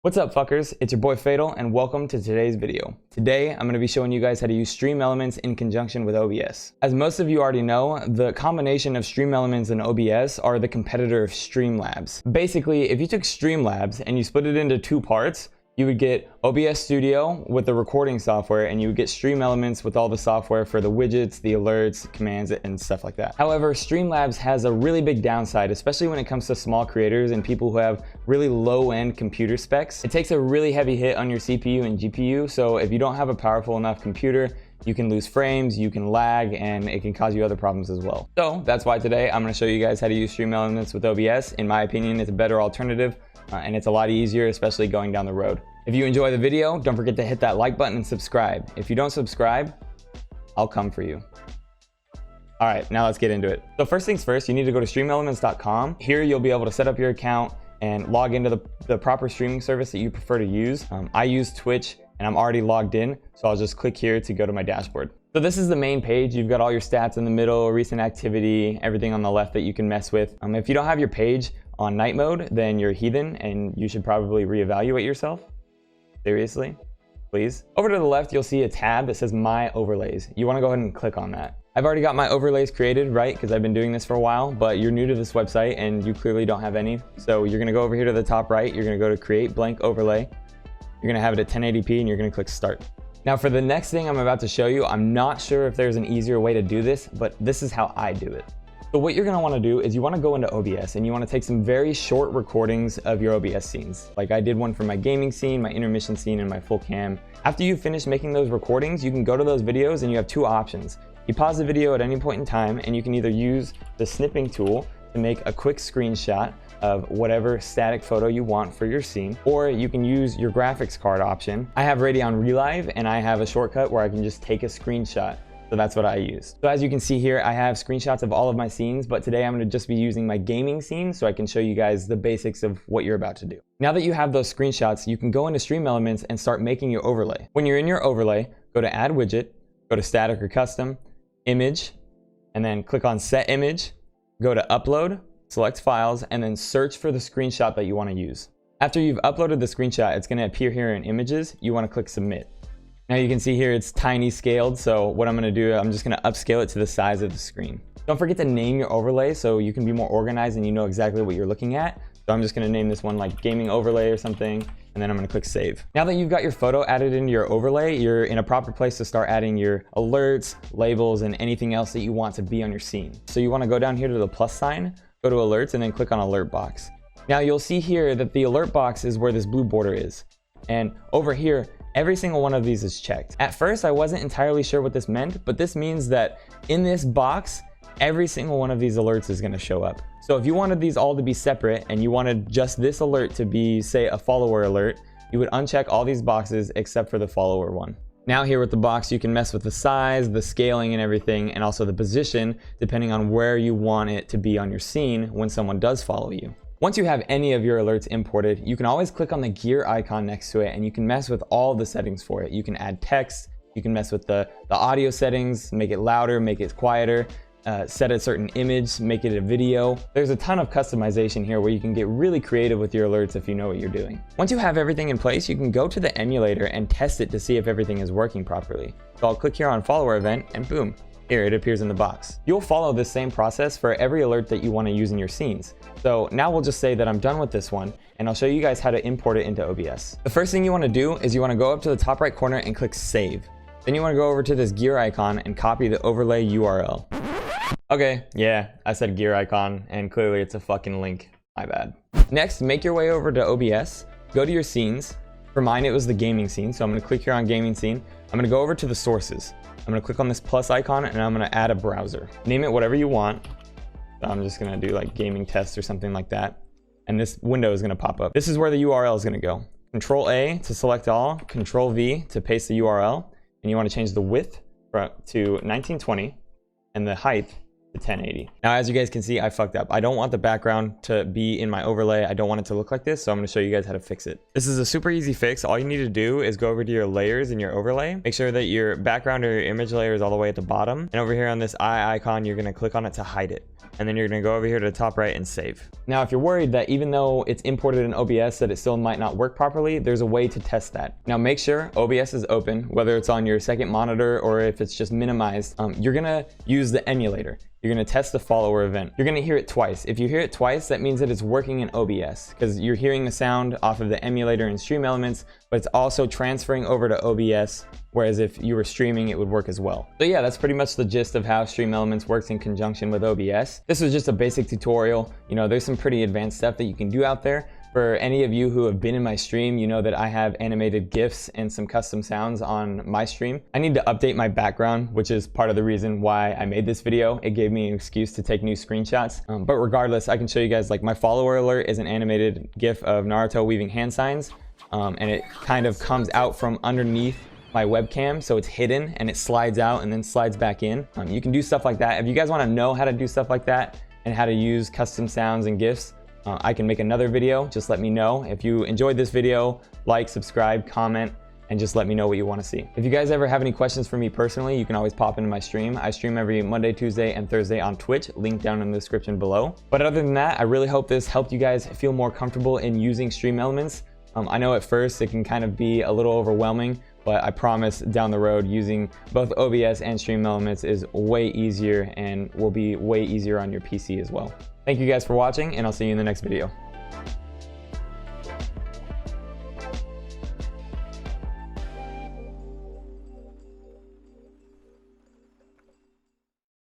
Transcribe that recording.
What's up, fuckers? It's your boy Fatal, and welcome to today's video. Today, I'm going to be showing you guys how to use StreamElements in conjunction with OBS. As most of you already know, the combination of StreamElements and OBS are the competitor of Streamlabs. Basically, if you took Streamlabs and you split it into two parts, you would get OBS Studio with the recording software, and you would get StreamElements with all the software for the widgets, the alerts, commands, and stuff like that. However, Streamlabs has a really big downside, especially when it comes to small creators and people who have really low-end computer specs. It takes a really heavy hit on your CPU and GPU, so if you don't have a powerful enough computer, you can lose frames, you can lag, and it can cause you other problems as well. So that's why today I'm going to show you guys how to use StreamElements with OBS. In my opinion, it's a better alternative. And it's a lot easier, especially going down the road. If you enjoy the video, don't forget to hit that like button and subscribe. If you don't subscribe, I'll come for you. All right, now let's get into it. So first things first, you need to go to StreamElements.com. Here you'll be able to set up your account and log into the proper streaming service that you prefer to use. I use Twitch and I'm already logged in, so I'll just click here to go to my dashboard. So this is the main page. You've got all your stats in the middle, recent activity, everything on the left that you can mess with. If you don't have your page on night mode, then you're a heathen and you should probably reevaluate yourself. Seriously, please. Over to the left, you'll see a tab that says My Overlays. You want to go ahead and click on that. I've already got my overlays created, right? Because I've been doing this for a while, but you're new to this website and you clearly don't have any. So you're going to go over here to the top right. You're going to go to Create Blank Overlay. You're going to have it at 1080p and you're going to click Start. Now for the next thing I'm about to show you, I'm not sure if there's an easier way to do this, but this is how I do it. So what you're going to want to do is you want to go into OBS and you want to take some very short recordings of your OBS scenes. Like I did one for my gaming scene, my intermission scene, and my full cam. After you finish making those recordings, you can go to those videos and you have two options. You pause the video at any point in time and you can either use the snipping tool to make a quick screenshot of whatever static photo you want for your scene, or you can use your graphics card option. I have Radeon Relive and I have a shortcut where I can just take a screenshot. So that's what I use. So as you can see here, I have screenshots of all of my scenes, but today I'm going to just be using my gaming scene so I can show you guys the basics of what you're about to do. Now that you have those screenshots, you can go into StreamElements and start making your overlay. When you're in your overlay, go to Add Widget, go to Static or Custom, Image, and then click on Set Image, go to Upload, select Files, and then search for the screenshot that you want to use. After you've uploaded the screenshot, it's going to appear here in Images. You want to click Submit. Now you can see here it's tiny scaled, so what I'm going to do, I'm just going to upscale it to the size of the screen. Don't forget to name your overlay so you can be more organized and you know exactly what you're looking at. So I'm just going to name this one like Gaming Overlay or something, and then I'm going to click Save. Now that you've got your photo added into your overlay, you're in a proper place to start adding your alerts, labels, and anything else that you want to be on your scene. So you want to go down here to the plus sign, go to Alerts, and then click on Alert Box. Now you'll see here that the alert box is where this blue border is. And over here, every single one of these is checked. At first, I wasn't entirely sure what this meant, but this means that in this box, every single one of these alerts is going to show up. So if you wanted these all to be separate and you wanted just this alert to be, say, a follower alert, you would uncheck all these boxes except for the follower one. Now here with the box, you can mess with the size, the scaling and everything, and also the position, depending on where you want it to be on your scene when someone does follow you. Once you have any of your alerts imported, you can always click on the gear icon next to it and you can mess with all the settings for it. You can add text, you can mess with the audio settings, make it louder, make it quieter, set a certain image, make it a video. There's a ton of customization here where you can get really creative with your alerts if you know what you're doing. Once you have everything in place, you can go to the emulator and test it to see if everything is working properly. So I'll click here on follower event and boom, here it appears in the box. You'll follow this same process for every alert that you want to use in your scenes. So now we'll just say that I'm done with this one and I'll show you guys how to import it into OBS. The first thing you want to do is you want to go up to the top right corner and click Save. Then you want to go over to this gear icon and copy the overlay URL. Okay, yeah, I said gear icon and clearly it's a fucking link. My bad. Next, make your way over to OBS, go to your scenes. For mine, it was the gaming scene, so I'm going to click here on gaming scene. I'm going to go over to the sources. I'm going to click on this plus icon and I'm going to add a browser. Name it whatever you want. So I'm just going to do like gaming test or something like that. And this window is going to pop up. This is where the URL is going to go. Control A to select all, Control V to paste the URL. And you want to change the width to 1920 and the height to 1080. Now, as you guys can see, I fucked up. I don't want the background to be in my overlay. I don't want it to look like this, so I'm gonna show you guys how to fix it. This is a super easy fix. All you need to do is go over to your layers in your overlay. Make sure that your background or your image layer is all the way at the bottom. And over here on this eye icon, you're gonna click on it to hide it. And then you're gonna go over here to the top right and save. Now, if you're worried that even though it's imported in OBS that it still might not work properly, there's a way to test that. Now, make sure OBS is open, whether it's on your second monitor or if it's just minimized. You're gonna use the emulator. You're gonna test the follower event. You're gonna hear it twice. If you hear it twice, that means that it's working in OBS because you're hearing the sound off of the emulator in StreamElements, but it's also transferring over to OBS, whereas if you were streaming, it would work as well. So yeah, that's pretty much the gist of how StreamElements works in conjunction with OBS. This was just a basic tutorial. You know, there's some pretty advanced stuff that you can do out there. For any of you who have been in my stream, you know that I have animated GIFs and some custom sounds on my stream. I need to update my background, which is part of the reason why I made this video. It gave me an excuse to take new screenshots. But regardless, I can show you guys, like, my follower alert is an animated GIF of Naruto weaving hand signs. And it kind of comes out from underneath my webcam, so it's hidden and it slides out and then slides back in. You can do stuff like that. If you guys want to know how to do stuff like that and how to use custom sounds and GIFs, I can make another video. Just let me know. If you enjoyed this video, like, subscribe, comment, and just let me know what you want to see. If you guys ever have any questions for me personally, you can always pop into my stream. I stream every Monday, Tuesday, and Thursday on Twitch, link down in the description below. But other than that, I really hope this helped you guys feel more comfortable in using StreamElements. I know at first it can kind of be a little overwhelming, but I promise down the road using both OBS and StreamElements is way easier and will be way easier on your PC as well. Thank you guys for watching, and I'll see you in the next video.